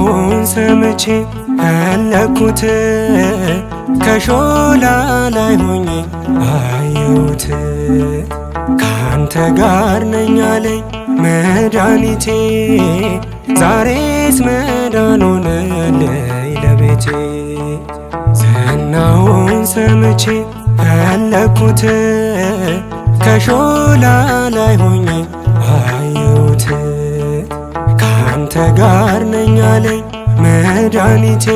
ዝናውን ሰምቼ ፈለግኩት ከሾላ ላይ ሆኜ አየሁት። ካንተ ጋር ነኝ አለኝ መድኃኒቴ ዛሬስ መዳን ሆነልኝ ለቤቴ። ዝናውን ሰምቼ ፈለግኩት ከሾላ ላይ ሆኜ አየሁት። ካንተ ጋር ነኝ አለኝ መድኃኒቴ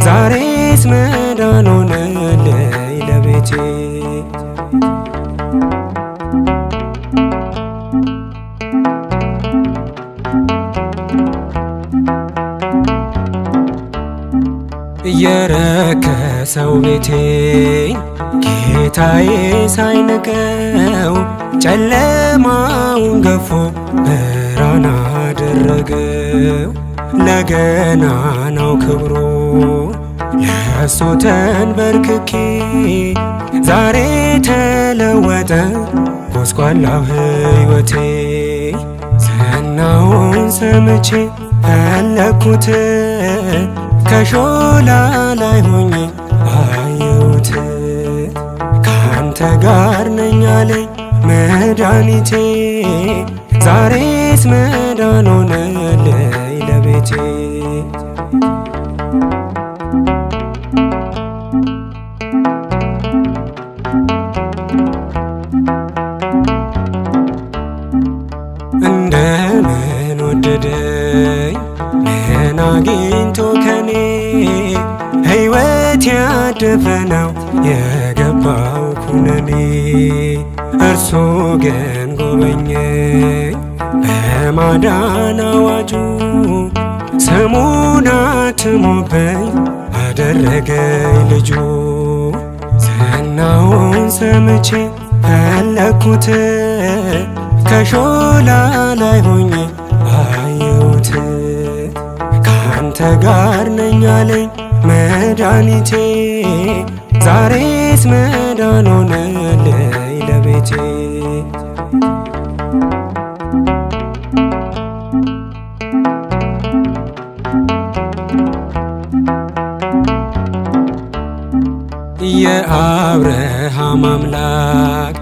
ዛሬስ መዳን ሆነልኝ ለቤቴ። የረከሰው ቤቴን ጌታዬ ሳይንቀው ጨለማውን ገፎ ብርሃን አደረገው። ለገናናው ክብሩ ለእሱ ተንበርክኬ ዛሬ ተለወጠ ጎስቋላው ሕይወቴ። ዝናውን ሰምቼ ፈለግኩት ከሾላ ላይ ሆኜ አየሁት። ካንተ ጋር ነኝ አለኝ መድኃኒቴ ዛሬስ መዳን ሆነልኝ ለቤቴ። እንደምን ወደደኝ ምን አግኝቶ ከኔ ሕይወት ያደፈ ነው የገባው ኩነኔ። እርሱ ግን ጎበኘኝ በማዳን አዋጁ ስሙን አትሞብኝ አደረገኝ ልጁ። ዝናውን ሰምቼ ፈለግኩት ከሾላ ላይ ሆኜ አየሁት። ካንተ ጋር ነኝ አለኝ መድኃኒቴ ዛሬስ መዳን ሆነልኝ ለቤቴ። የአብርሃም አምላክ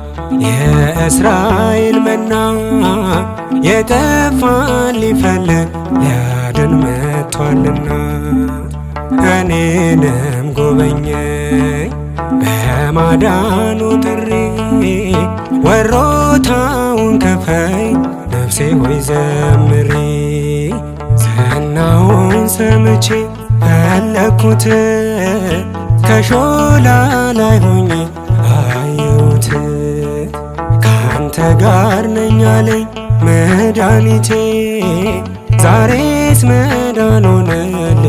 የእስራኤል መና የጠፋን ሊፈልግ ሊያድን መጥቷልና። እኔንም ጎበኘኝ በማዳኑ ጥሪ ወሮታውን ከፈይ ነፍሴ ሆይ ዘምሪ። ዝናውን ሰምቼ ፈለግኩት ከሾላ ላይ ሆኜ አየሁት። ካንተ ጋር ነኝ አለኝ መድኃኒቴ ዛሬስ መዳን ሆነልኝ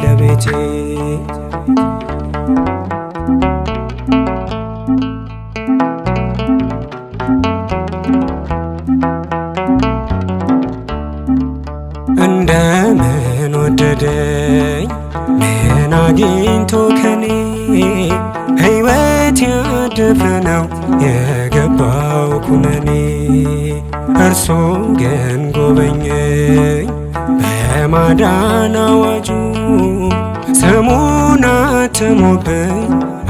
ለቤቴ። እንደምን ወደደኝ ምን አግኝቶ ከኔ ሕይወት ያደፈ ነው የገባው ኩነኔ። እርሱ ግን ጎበኘኝ በማዳን አዋጁ ስሙን አትሞብኝ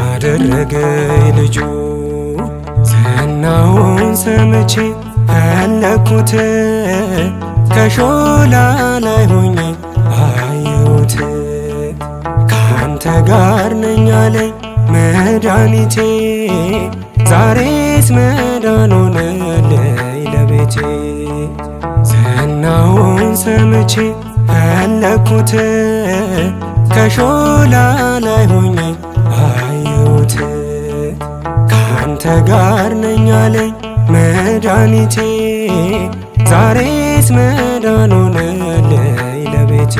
አደረገኝ ልጁ። ዝናውን ሰምቼ ፈለግኩት ከሾላ ላይ ሆኜ አየሁት። ካንተ ጋር ነኝ አለኝ መድኃኒቴ ዛሬስ መዳን ሆነልኝ ለቤቴ። ዝናውን ሰምቼ ፈለግኩት ከሾላ ላይ ሆኜ አየሁት። ካንተ ጋር ነኝ አለኝ መድኃኒቴ ዛሬስ መዳን ሆነልኝ ለቤቴ።